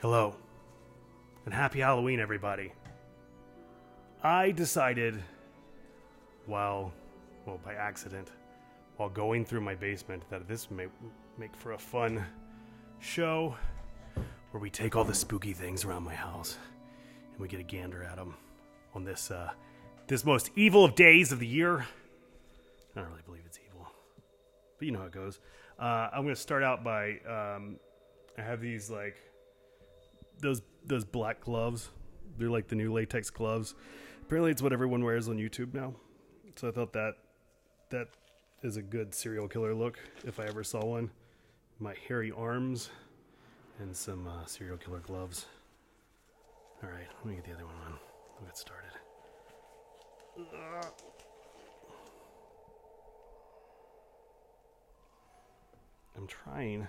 Hello, and happy Halloween, everybody. I decided by accident, while going through my basement, that this may make for a fun show where we take all the spooky things around my house and we get a gander at them on this most evil of days of the year. I don't really believe it's evil, but you know how it goes. I'm going to start out by I have these those black gloves. They're like the new latex gloves. Apparently it's what everyone wears on YouTube now. So I thought that is a good serial killer look if I ever saw one. My hairy arms and some serial killer gloves. All right, let me get the other one on. We'll get started. I'm trying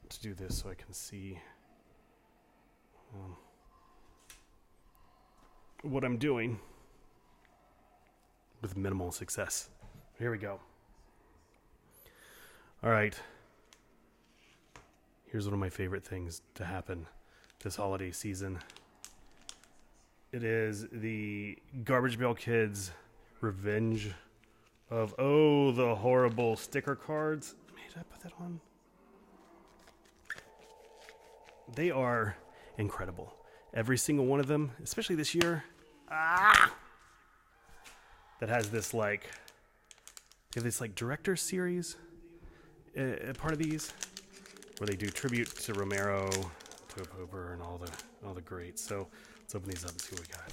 to do this so I can see what I'm doing with minimal success. Here we go. All right. Here's one of my favorite things to happen this holiday season. It is the Garbage Pail Kids' revenge of, the horrible sticker cards. Did I put that on? They are incredible. Every single one of them, especially this year, that has this they have this director series, part of these, where they do tribute to Romero, to Popper, and all the greats. So let's open these up and see what we got.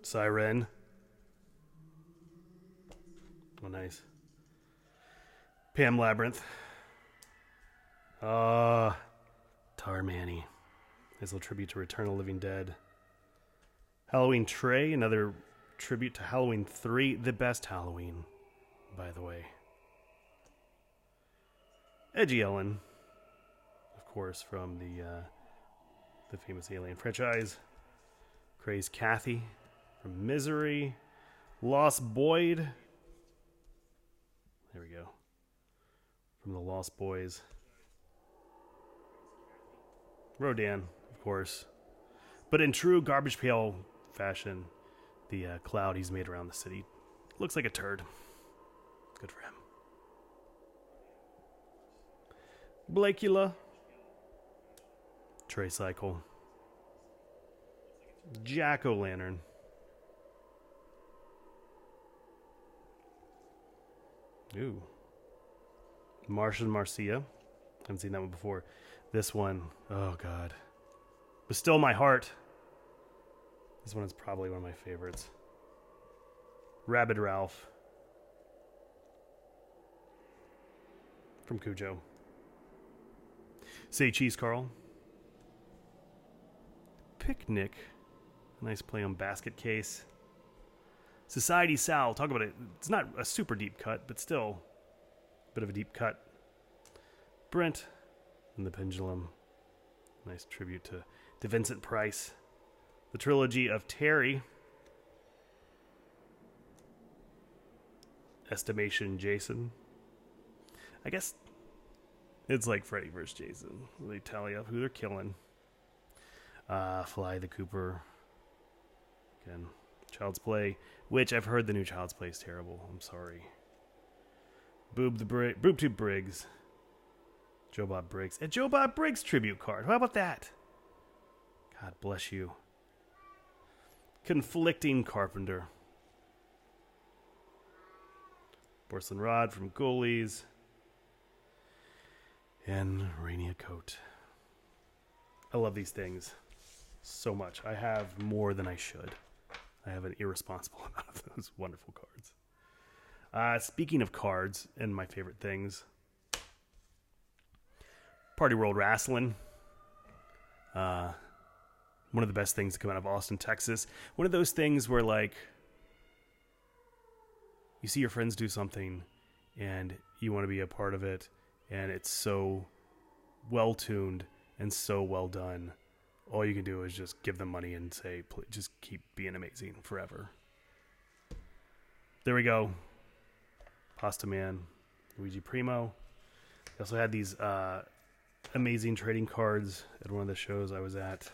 Siren. Oh, nice. Pam Labyrinth. Tarmani. Nice little tribute to Return of the Living Dead. Halloween Trey, another tribute to Halloween 3, the best Halloween, by the way. Edgy Ellen, of course, from the famous Alien franchise. Crazed Kathy from Misery. Lost Boyd. There we go. From the Lost Boys. Rodan, of course. But in true Garbage Pail fashion, the cloud he's made around the city looks like a turd. Good for him. Blakula. Tricycle. Jack-o'-lantern. Ooh. Martian Marcia. Haven't seen that one before. This one, oh God. But still my heart. This one is probably one of my favorites. Rabid Ralph. From Cujo. Say Cheese Carl. Picnic. A nice play on basket case. Society Sal. Talk about it. It's not a super deep cut, but still a bit of a deep cut. Brent and the Pendulum. Nice tribute to Vincent Price. The trilogy of Terry. Estimation Jason. I guess it's like Freddy vs. Jason. They tally up who they're killing. Fly the Cooper. Again, Child's Play, which I've heard the new Child's Play is terrible. I'm sorry. Boobtube Briggs. Joe Bob Briggs. A Joe Bob Briggs tribute card. How about that? God bless you. Conflicting Carpenter. Porcelain Rod from Ghoulies. And Rainier Coat. I love these things so much. I have more than I should. I have an irresponsible amount of those wonderful cards. Speaking of cards and my favorite things, Party World Wrestling. One of the best things to come out of Austin, Texas. One of those things where you see your friends do something and you want to be a part of it, and it's so well tuned and so well done. All you can do is just give them money and say, please, just keep being amazing forever. There we go. Pasta Man, Luigi Primo. They also had these amazing trading cards at one of the shows I was at.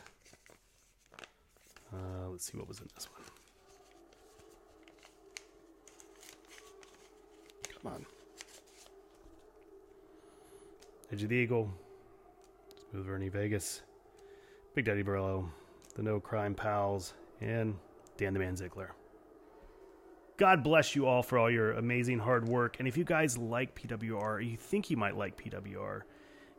Let's see what was in this one. Come on. Edge of the Eagle, Smooth Ernie Vegas, Big Daddy Burlow, the No Crime Pals, and Dan the Man Ziegler. God bless you all for all your amazing hard work. And if you guys like PWR, or you think you might like PWR,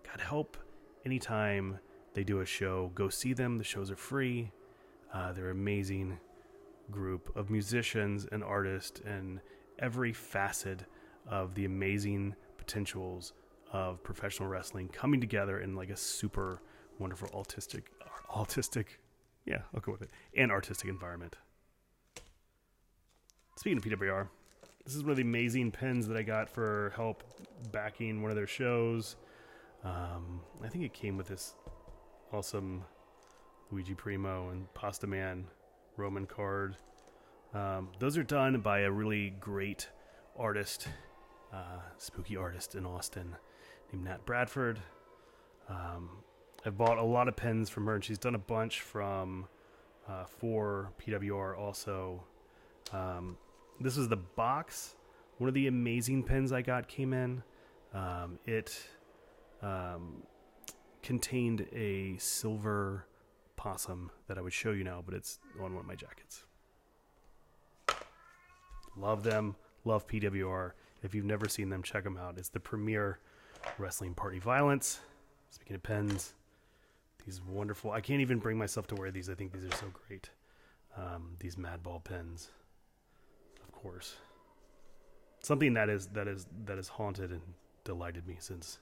God help anytime they do a show, go see them. The shows are free. They're an amazing group of musicians and artists and every facet of the amazing potentials of professional wrestling coming together in like a super wonderful autistic, yeah, I'll go with it, and artistic environment. Speaking of PWR, this is one of the amazing pins that I got for help backing one of their shows. I think it came with this awesome Luigi Primo and Pasta Man Roman card. Those are done by a really great artist, spooky artist in Austin named Nat Bradford. I've bought a lot of pins from her, and she's done a bunch for PWR also. This was the box. One of the amazing pins I got came in. It contained a silver possum that I would show you now, but it's on one of my jackets. Love them. Love PWR. If you've never seen them, check them out. It's the premier wrestling party violence. Speaking of pens, these wonderful, I can't even bring myself to wear these. I think these are so great. These Madball pens, of course. Something that is haunted and delighted me since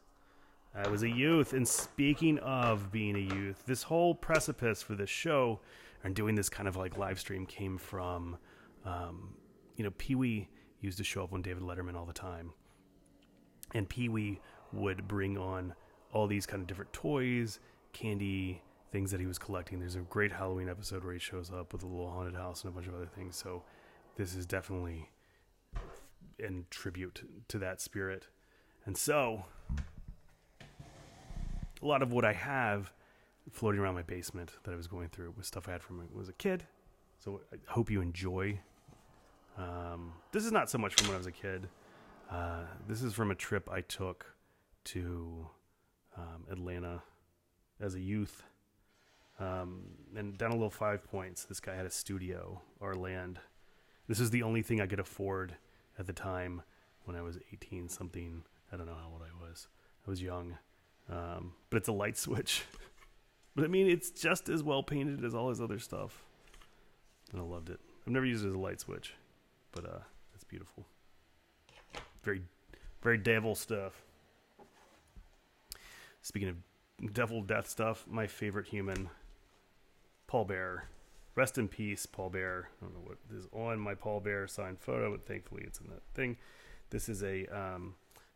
I was a youth. And speaking of being a youth, this whole precipice for this show and doing this kind of like live stream came from, Pee-wee used to show up on David Letterman all the time. And Pee-wee would bring on all these kind of different toys, candy, things that he was collecting. There's a great Halloween episode where he shows up with a little haunted house and a bunch of other things. So this is definitely in tribute to that spirit. And so a lot of what I have floating around my basement that I was going through was stuff I had from when I was a kid. So I hope you enjoy. This is not so much from when I was a kid. This is from a trip I took to Atlanta as a youth. And down a little 5 points, this guy had a studio or land. This is the only thing I could afford at the time when I was 18 something. I don't know how old I was. I was young. But it's a light switch. But I mean, it's just as well painted as all his other stuff. And I loved it. I've never used it as a light switch, but it's beautiful. Very, very devil stuff. Speaking of devil death stuff, my favorite human, Paul Bearer. Rest in peace, Paul Bearer. I don't know what is on my Paul Bearer signed photo, but thankfully it's in that thing. This is a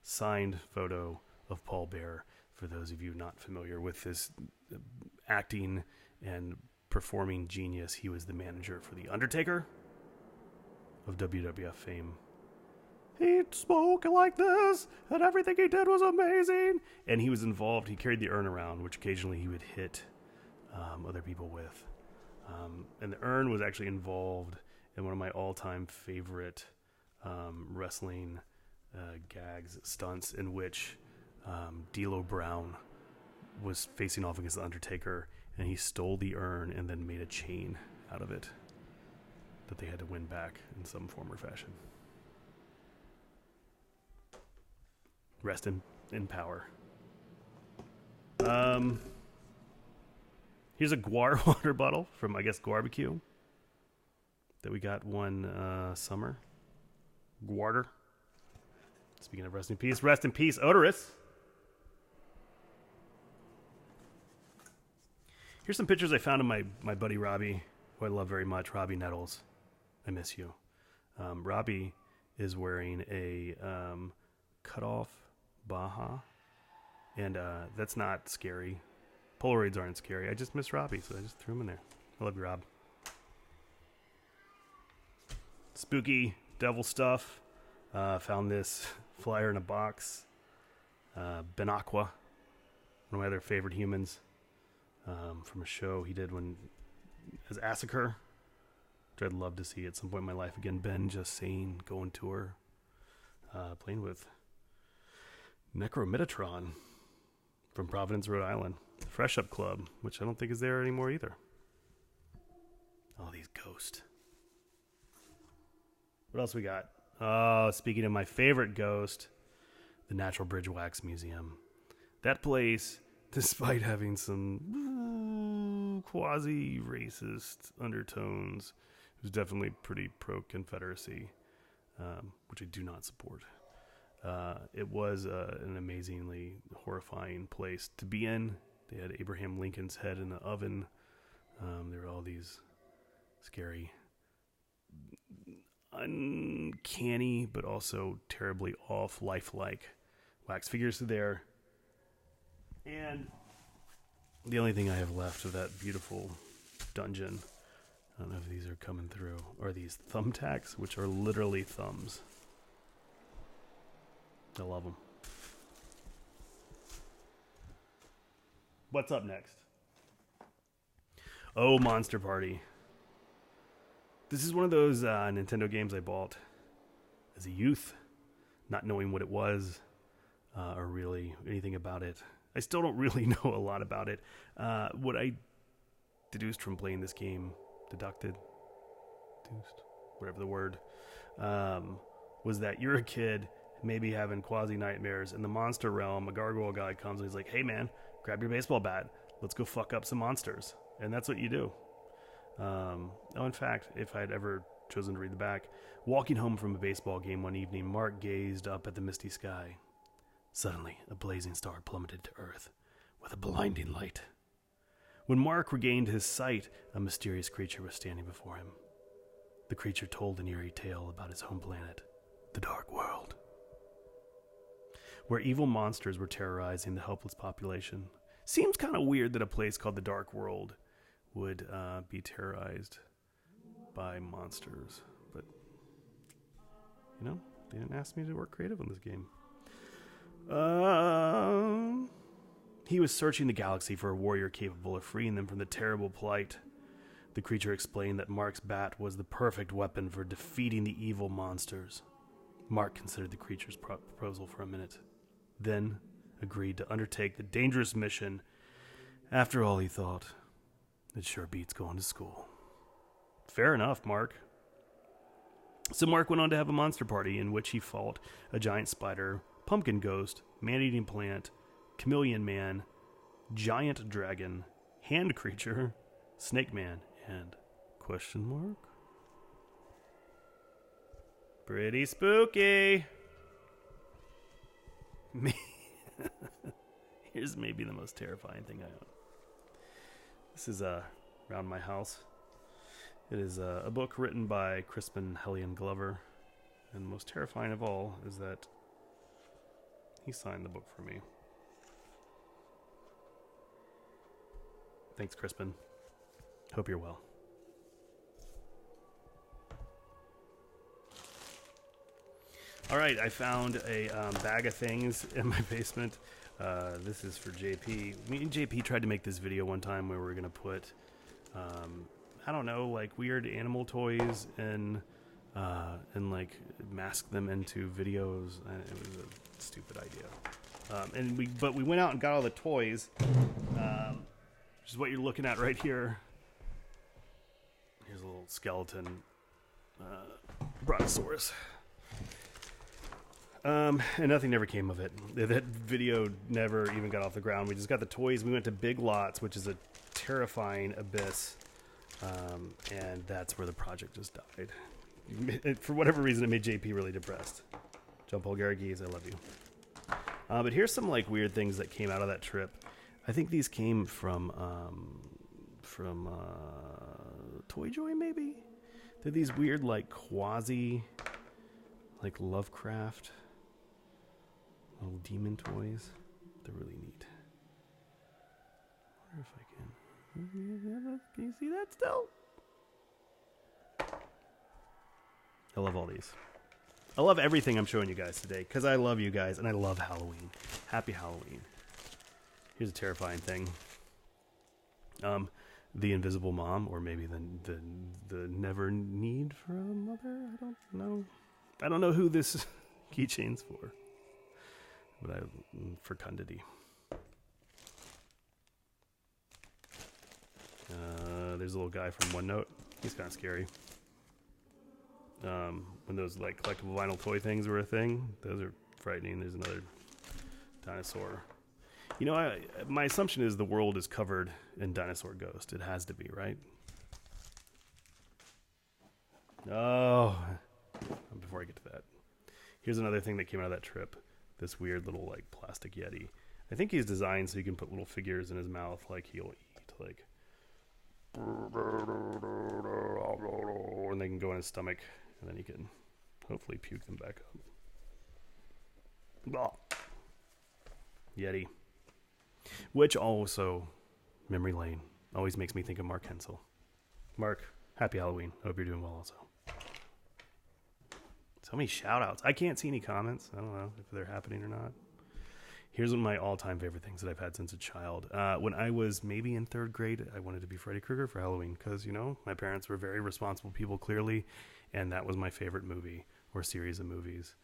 signed photo of Paul Bearer. For those of you not familiar with this acting and performing genius, he was the manager for The Undertaker of WWF fame. He spoke like this, and everything he did was amazing. And he was involved. He carried the urn around, which occasionally he would hit other people with. And the urn was actually involved in one of my all-time favorite wrestling gags, stunts, in which D'Lo Brown was facing off against The Undertaker, and he stole the urn and then made a chain out of it that they had to win back in some form or fashion. Rest in power. Here's a Guar water bottle from, I guess, Guarbecue that we got one summer. Guarder. Speaking of rest in peace, Odorous. Here's some pictures I found of my buddy Robbie, who I love very much, Robbie Nettles. I miss you. Robbie is wearing a cut-off Baja, and that's not scary. Polaroids aren't scary. I just miss Robbie, so I just threw him in there. I love you, Rob. Spooky devil stuff. Found this flyer in a box. Ben Aqua, one of my other favorite humans, from a show he did as Assaker, which I'd love to see at some point in my life again. Ben Just Sane, going tour, playing with Necromitatron from Providence, Rhode Island. Fresh Up Club, which I don't think is there anymore either. Oh, these ghosts. What else we got? Oh, speaking of my favorite ghost, the Natural Bridge Wax Museum. That place, despite having some quasi-racist undertones, was definitely pretty pro-Confederacy, which I do not support. It was an amazingly horrifying place to be in. They had Abraham Lincoln's head in the oven. There were all these scary, uncanny, but also terribly off, lifelike wax figures there. And the only thing I have left of that beautiful dungeon, I don't know if these are coming through, are these thumbtacks, which are literally thumbs. I love them. What's up next? Oh, Monster Party. This is one of those Nintendo games I bought as a youth, not knowing what it was or really anything about it. I still don't really know a lot about it. What I deduced from playing this game, whatever the word, was that you're a kid maybe having quasi-nightmares. In the monster realm, a gargoyle guy comes and he's like, hey man, grab your baseball bat. Let's go fuck up some monsters. And that's what you do. In fact, if I'd ever chosen to read the back, walking home from a baseball game one evening, Mark gazed up at the misty sky. Suddenly, a blazing star plummeted to earth with a blinding light. When Mark regained his sight, a mysterious creature was standing before him. The creature told an eerie tale about his home planet, the Dark World, where evil monsters were terrorizing the helpless population. Seems kind of weird that a place called the Dark World would be terrorized by monsters. But, they didn't ask me to work creative on this game. He was searching the galaxy for a warrior capable of freeing them from the terrible plight. The creature explained that Mark's bat was the perfect weapon for defeating the evil monsters. Mark considered the creature's proposal for a minute, then agreed to undertake the dangerous mission. After all, he thought, it sure beats going to school. Fair enough, Mark. So Mark went on to have a monster party in which he fought a giant spider, pumpkin ghost, man-eating plant, chameleon man, giant dragon, hand creature, snake man, and question mark? Pretty spooky. Here's maybe the most terrifying thing I own. This is around my house. It is a book written by Crispin Hellion Glover. And most terrifying of all is that he signed the book for me. Thanks, Crispin. Hope you're well. All right, I found a bag of things in my basement. This is for JP. Me and JP tried to make this video one time where we were going to put, I don't know, like weird animal toys and like mask them into videos. And it was a stupid idea. But we went out and got all the toys, which is what you're looking at right here. Here's a little skeleton brontosaurus. And nothing ever came of it. That video never even got off the ground. We just got the toys. We went to Big Lots, which is a terrifying abyss. And that's where the project just died. For whatever reason, it made JP really depressed. John Paul Garaghes, I love you. But here's some like weird things that came out of that trip. I think these came from Toy Joy, maybe? They're these weird like quasi like Lovecraft little demon toys. They're really neat. I wonder if I can. Can you see that still? I love all these. I love everything I'm showing you guys today because I love you guys and I love Halloween. Happy Halloween. Here's a terrifying thing. The Invisible Mom, or maybe the Never Need for a Mother. I don't know. I don't know who this keychain's for, but fecundity. There's a little guy from OneNote. He's kind of scary. When those like collectible vinyl toy things were a thing, those are frightening. There's another dinosaur. You know, my assumption is the world is covered in dinosaur ghost. It has to be, right? Oh, before I get to that, here's another thing that came out of that trip. This weird little like plastic Yeti. I think he's designed so you can put little figures in his mouth, like he'll eat, like, and they can go in his stomach, and then he can hopefully puke them back up. Yeti. Which also, memory lane, always makes me think of Mark Hensel. Mark, happy Halloween. I hope you're doing well also. So many shout outs. I can't see any comments. I don't know if they're happening or not. Here's one of my all-time favorite things that I've had since a child. When I was maybe in 3rd grade, I wanted to be Freddy Krueger for Halloween because, you know, my parents were very responsible people, clearly, and that was my favorite movie or series of movies.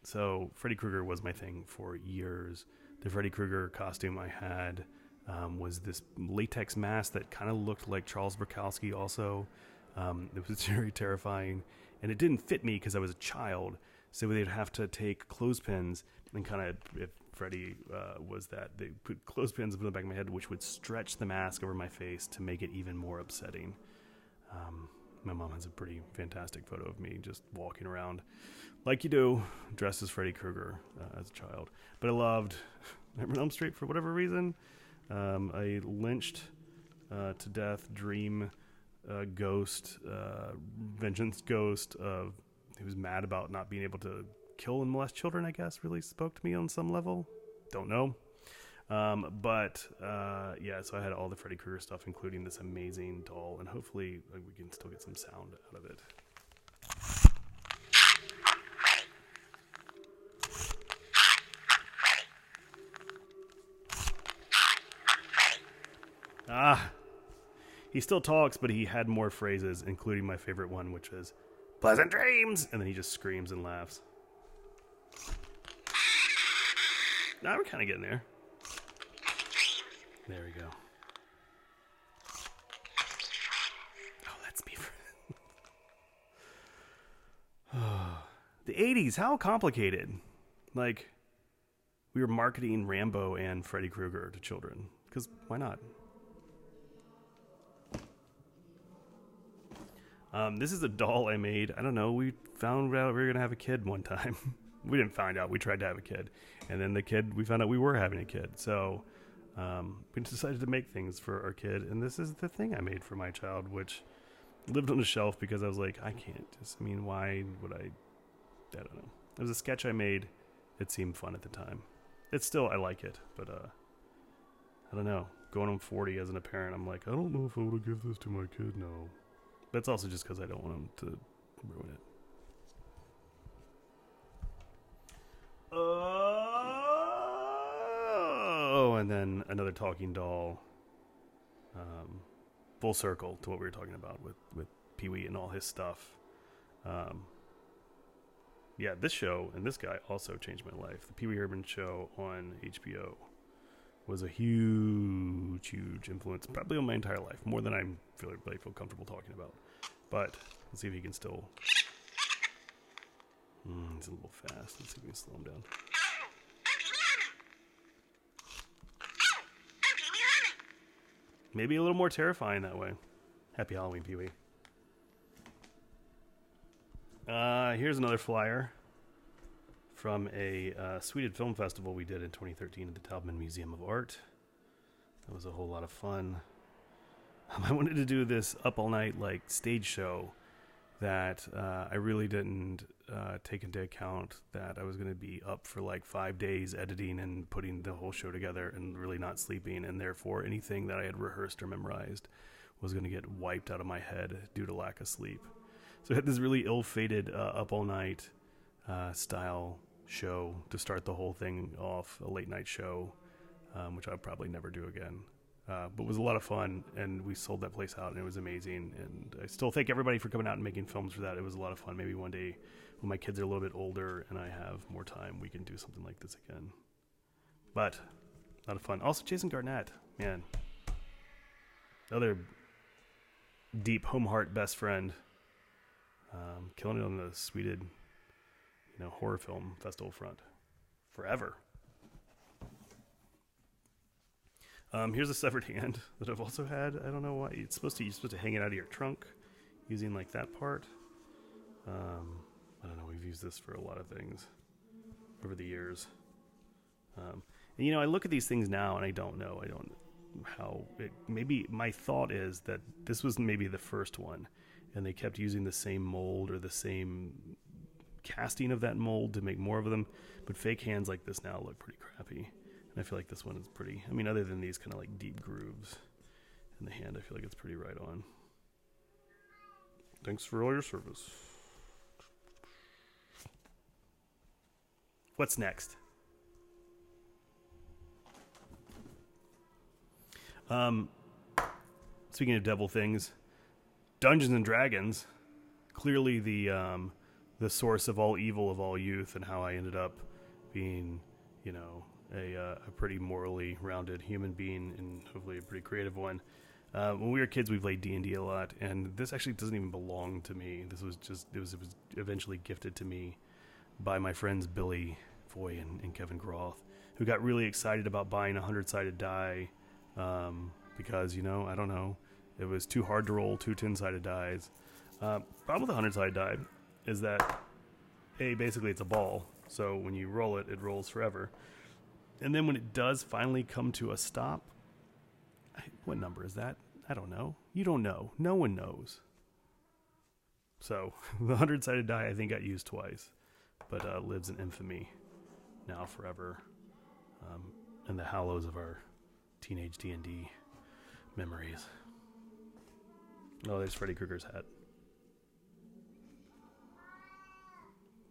So Freddy Krueger was my thing for years. The Freddy Krueger costume I had was this latex mask that kind of looked like Charles Bukowski also. It was very terrifying, and it didn't fit me because I was a child, so they'd have to take clothespins and kind of, if Freddy was that, they put clothespins in the back of my head, which would stretch the mask over my face to make it even more upsetting. My mom has a pretty fantastic photo of me just walking around like you do, dressed as Freddy Krueger as a child. But I loved Nightmare on Elm Street for whatever reason. I lynched to death Dream Ghost, Vengeance Ghost. He was mad about not being able to kill and molest children, I guess, really spoke to me on some level. Don't know. Yeah, so I had all the Freddy Krueger stuff, including this amazing doll, and hopefully we can still get some sound out of it. He still talks, but he had more phrases, including my favorite one, which is "pleasant dreams," and then he just screams and laughs. Now we're kind of getting there. There we go. Oh, let's be friends. The 80s, how complicated. Like, we were marketing Rambo and Freddy Krueger to children. Because why not? This is a doll I made. I don't know. We found out we were going to have a kid one time. We didn't find out. We tried to have a kid. And then we found out we were having a kid. So we decided to make things for our kid. And this is the thing I made for my child, which lived on the shelf because I was like, I can't. Why would I don't know. It was a sketch I made. It seemed fun at the time. It's still, I like it. But I don't know. Going on 40 as a parent, I'm like, I don't know if I want to give this to my kid now. That's also just because I don't want him to ruin it. Oh, and then another talking doll. Full circle to what we were talking about with Pee-wee and all his stuff. Yeah, this show and this guy also changed my life. The Pee-wee Herman show on HBO was a huge, huge influence, probably on my entire life, more than I really feel comfortable talking about. But let's see if he can still. He's a little fast. Let's see if we can slow him down. Maybe a little more terrifying that way. Happy Halloween, Pee-wee. Here's another flyer from a Sweden Film Festival we did in 2013 at the Taubman Museum of Art. That was a whole lot of fun. I wanted to do this up all night like stage show that I really didn't take into account that I was going to be up for like 5 days editing and putting the whole show together and really not sleeping, and therefore anything that I had rehearsed or memorized was going to get wiped out of my head due to lack of sleep. So I had this really ill-fated Up All Night style show to start the whole thing off, a late night show, which I'll probably never do again. But it was a lot of fun, and we sold that place out, and it was amazing. And I still thank everybody for coming out and making films for that. It was a lot of fun. Maybe one day when my kids are a little bit older and I have more time, we can do something like this again. But a lot of fun. Also, Jason Garnett, man. Another deep home heart best friend. Killing it on the Sweden, horror film festival front. Forever. Here's a severed hand that I've also had. I don't know why. You're supposed to hang it out of your trunk using like that part. I don't know. We've used this for a lot of things over the years. And I look at these things now and I don't know how maybe my thought is that this was maybe the first one and they kept using the same mold or the same casting of that mold to make more of them. But fake hands like this now look pretty crappy. And I feel like this one is pretty, other than these kind of like deep grooves in the hand, I feel like it's pretty right on. Thanks for all your service. What's next? Speaking of devil things, Dungeons and Dragons, clearly the source of all evil of all youth, and how I ended up being, a pretty morally rounded human being, and hopefully a pretty creative one. When we were kids, we played D&D a lot, and this actually doesn't even belong to me. This was it was eventually gifted to me by my friends Billy Foy and Kevin Groth, who got really excited about buying a 100-sided die, because, I don't know, it was too hard to roll two 10-sided dies. Problem with a 100-sided die is that, basically it's a ball, so when you roll it, it rolls forever. And then when it does finally come to a stop, what number is that? I don't know. You don't know. No one knows. So the 100-sided die, I think, got used twice, but lives in infamy now forever, in the hollows of our teenage D&D memories. Oh, there's Freddy Krueger's hat.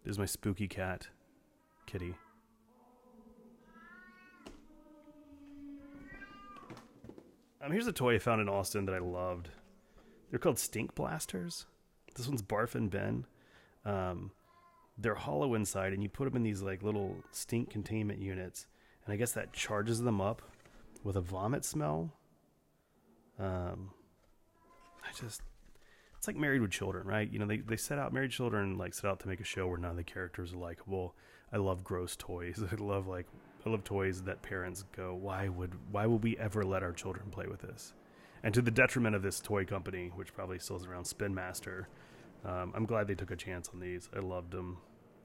There's my spooky cat, Kitty. Here's a toy I found in Austin that I loved. They're called Stink Blasters. This one's Barf and Ben. They're hollow inside, and you put them in these like little stink containment units, and I guess that charges them up with a vomit smell. It's like Married with Children, right? They set out, Married Children like set out to make a show where none of the characters are likable. I love gross toys. I love toys that parents go, why would we ever let our children play with this? And to the detriment of this toy company, which probably still is around, Spin Master, I'm glad they took a chance on these. I loved them.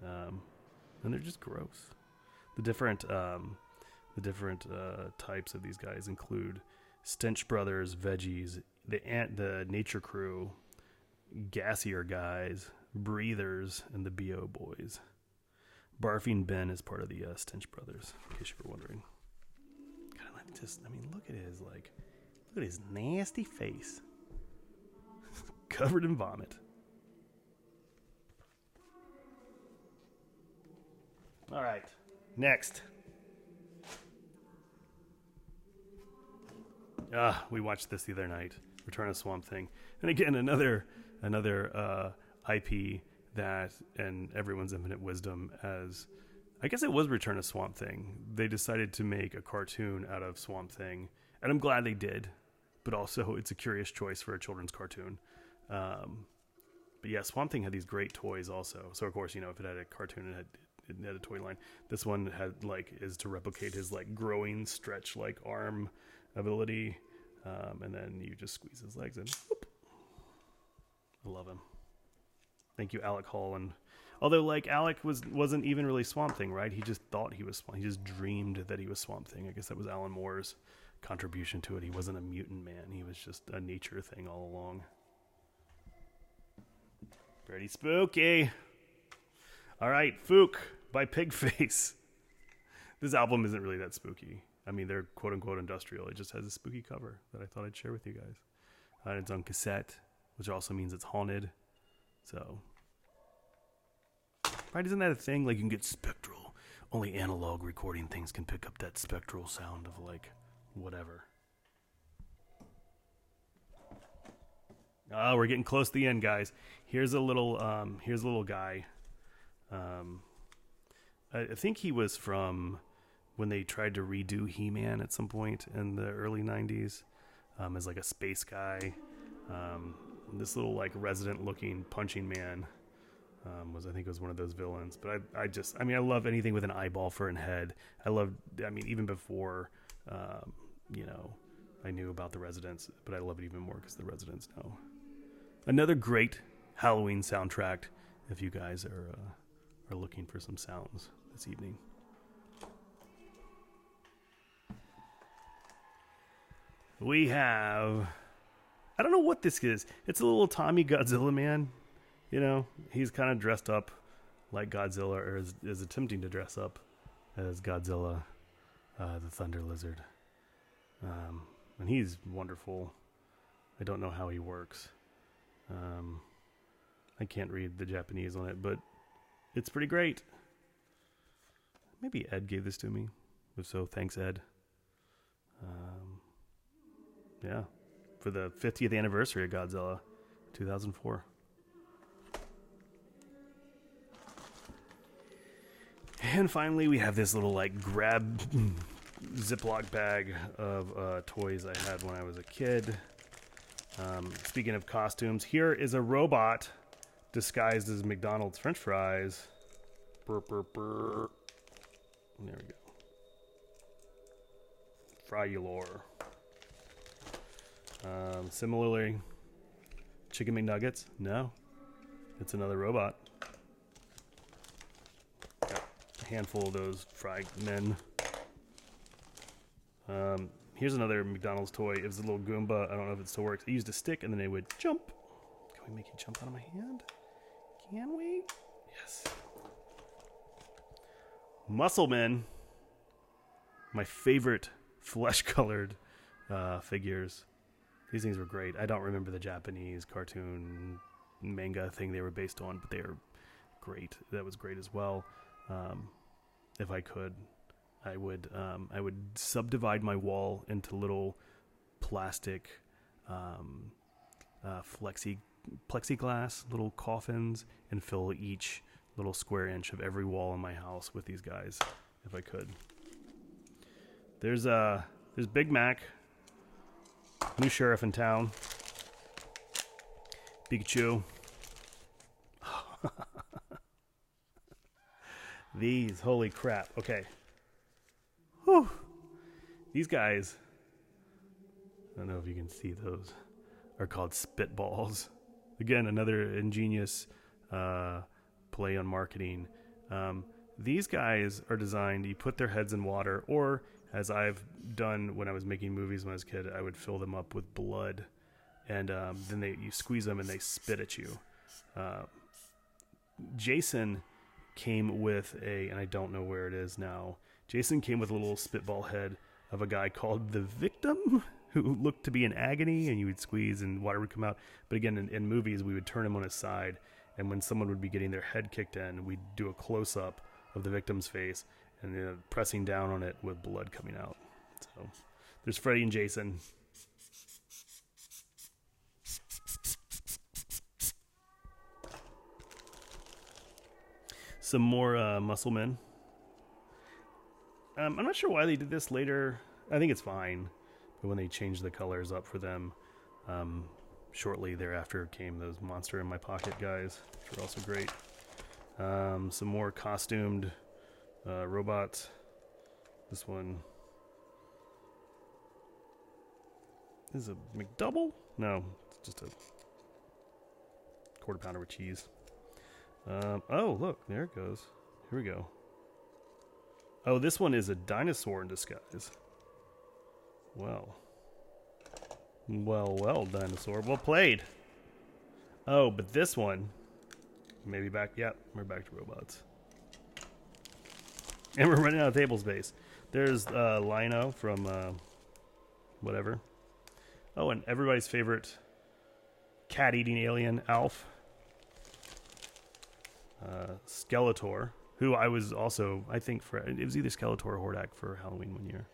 And they're just gross. The different types of these guys include Stench Brothers, Veggies, the Nature Crew, Gassier Guys, Breathers, and the B.O. Boys. Barfing Ben is part of the Stench Brothers, in case you were wondering. Look at his nasty face. Covered in vomit. All right, next. We watched this the other night, Return of Swamp Thing. And again, another IP that, and everyone's infinite wisdom, as I guess it was Return of Swamp Thing. They decided to make a cartoon out of Swamp Thing, and I'm glad they did, but also it's a curious choice for a children's cartoon. But yeah, Swamp Thing had these great toys also. So of course, if it had a cartoon, it had a toy line. This one is to replicate his growing stretch arm ability, and then you just squeeze his legs in. Whoop. I love him. Thank you, Alec Hall. And although Alec wasn't even really Swamp Thing, right? He just thought he was Swamp. He just dreamed that he was Swamp Thing. I guess that was Alan Moore's contribution to it. He wasn't a mutant man. He was just a nature thing all along. Pretty spooky. All right, Fook by Pigface. This album isn't really that spooky. I mean, they're quote-unquote industrial. It just has a spooky cover that I thought I'd share with you guys. It's on cassette, which also means it's haunted. So, right? Isn't that a thing? Like, you can get spectral. Only analog recording things can pick up that spectral sound of, like, whatever. Oh, we're getting close to the end, guys. Here's a little guy. I think he was from when they tried to redo He-Man at some point in the early 90s, as like a space guy. This little like resident-looking punching man I think was one of those villains. But I love anything with an eyeball for a head. Even before, I knew about the Residents, but I love it even more because the Residents know. Another great Halloween soundtrack if you guys are looking for some sounds this evening. We have... I don't know what this is. It's a little Tommy Godzilla man. You know, he's kind of dressed up like Godzilla, or is attempting to dress up as Godzilla, the Thunder Lizard. And he's wonderful. I don't know how he works. I can't read the Japanese on it, but it's pretty great. Maybe Ed gave this to me. If so, thanks, Ed. Yeah, for the 50th anniversary of Godzilla, 2004. And finally, we have this little like grab Ziploc bag of toys I had when I was a kid. Speaking of costumes, here is a robot disguised as McDonald's French fries. Burr, burr, burr. There we go. Fryulor. Similarly, Chicken McNuggets. No, it's another robot. Got a handful of those fry men. Here's another McDonald's toy. It was a little Goomba. I don't know if it still works. I used a stick and then it would jump. Can we make it jump out of my hand? Can we? Yes. Muscle Men. My favorite flesh-colored figures. These things were great. I don't remember the Japanese cartoon manga thing they were based on, but they are great. That was great as well. If I could, I would subdivide my wall into little plastic plexiglass little coffins and fill each little square inch of every wall in my house with these guys, if I could. There's Big Mac, new sheriff in town, Pikachu. These, holy crap. Okay. Whew. These guys, I don't know if you can see those, are called spitballs. Again, another ingenious play on marketing. These guys are designed, you put their heads in water, or as I've done when I was making movies when I was a kid, I would fill them up with blood, and then you squeeze them and they spit at you. Jason came with and I don't know where it is now. Jason came with a little spitball head of a guy called the Victim, who looked to be in agony, and you would squeeze and water would come out. But again, in movies, we would turn him on his side, and when someone would be getting their head kicked in, we'd do a close-up of the victim's face and pressing down on it with blood coming out. So there's Freddy and Jason. Some more Muscle Men. I'm not sure why they did this later. I think it's fine. But when they changed the colors up for them, shortly thereafter came those Monster in My Pocket guys, which were also great. Some more costumed robots. This one is a McDouble? No, it's just a quarter pounder with cheese. Oh, look, there it goes. Here we go. Oh, this one is a dinosaur in disguise. Well, dinosaur. Well played. Oh, but this one, maybe back. Yep, we're back to robots. And we're running out of table space. There's Lino from whatever. Oh, and everybody's favorite cat-eating alien, Alf. Skeletor, who I was also, I think, it was either Skeletor or Hordak for Halloween one year.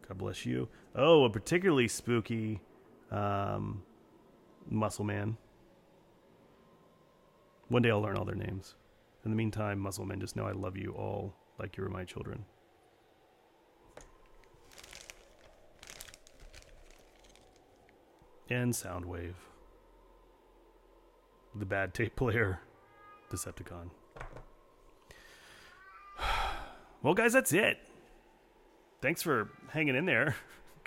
God bless you. Oh, a particularly spooky Muscle Man. One day I'll learn all their names. In the meantime, Muscle Men, just know I love you all like you were my children. And Soundwave. The bad tape player. Decepticon. Well, guys, that's it. Thanks for hanging in there,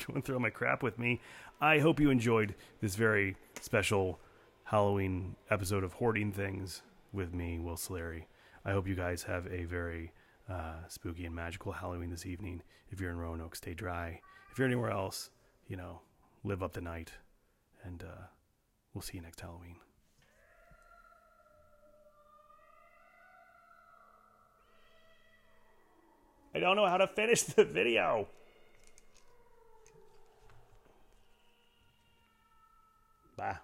going through all my crap with me. I hope you enjoyed this very special Halloween episode of Hoarding Things with me, Will Solari. I hope you guys have a very spooky and magical Halloween this evening. If you're in Roanoke, stay dry. If you're anywhere else, live up the night. And we'll see you next Halloween. I don't know how to finish the video. Bye.